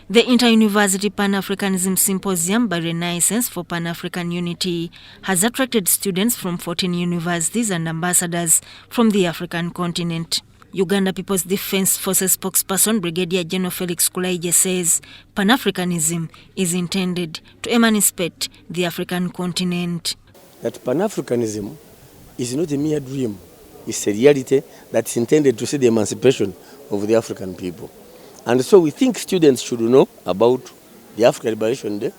The Inter-University Pan Africanism Symposium by Renaissance for Pan-African Unity has attracted students from 14 universities and ambassadors from the African continent. Uganda People's Defence Forces spokesperson Brigadier General Felix Kulaigye says Pan-Africanism is intended to emancipate the African continent. That Pan-Africanism is not a mere dream, it's a reality that's intended to see the emancipation of the African people. And so we think students should know about the African Liberation Day,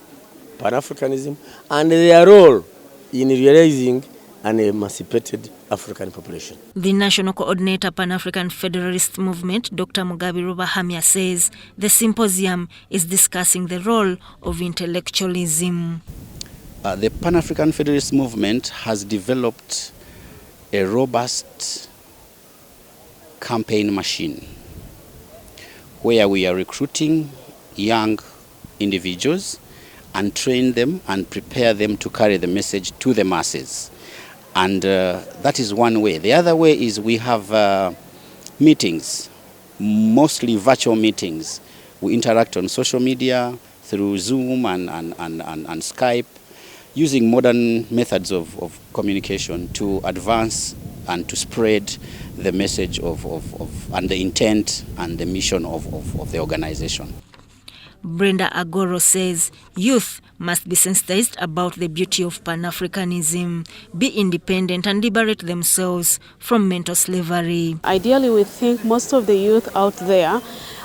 Pan-Africanism, and their role in realizing an emancipated African population. The National Coordinator Pan African Federalist Movement, Dr. Mugabe Rubahamya, says the symposium is discussing the role of intellectualism. The Pan African Federalist Movement has developed a robust campaign machine where we are recruiting young individuals and train them and prepare them to carry the message to the masses. And that is one way. The other way is we have meetings, mostly virtual meetings. We interact on social media through Zoom and Skype, using modern methods of communication to advance and to spread the message and the intent and the mission of the organization. Brenda Agoro says youth must be sensitized about the beauty of Pan-Africanism, be independent and liberate themselves from mental slavery. Ideally, we think most of the youth out there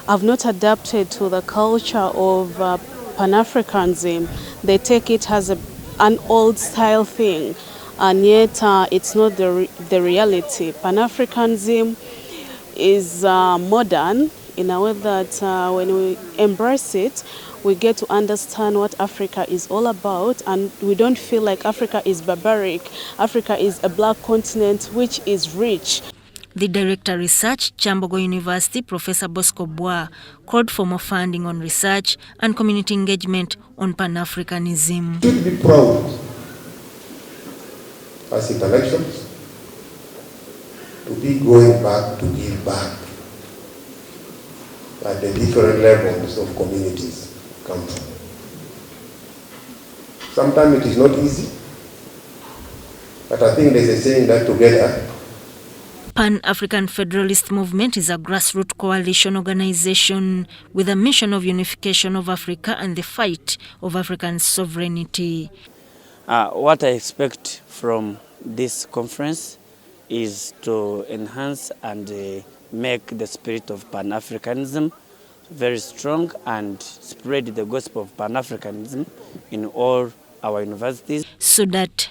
have not adapted to the culture of Pan-Africanism. They take it as an old style thing, and yet it's not the reality. Pan-Africanism is modern in a way that when we embrace it, we get to understand what Africa is all about, and we don't feel like Africa is barbaric. Africa is a black continent which is rich. The Director Research, Kyambogo University, Professor Bosco Bois, called for more funding on research and community engagement on Pan-Africanism. We should be proud as intellectuals to be going back to give back at the different levels of communities come from. Sometimes it is not easy, but I think there's a saying that together. Pan African Federalist Movement is a grassroots coalition organization with a mission of unification of Africa and the fight of African sovereignty. What I expect from this conference is to enhance and make the spirit of Pan-Africanism very strong and spread the gospel of Pan-Africanism in all our universities. So that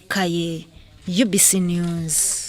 Kaye, UBC News.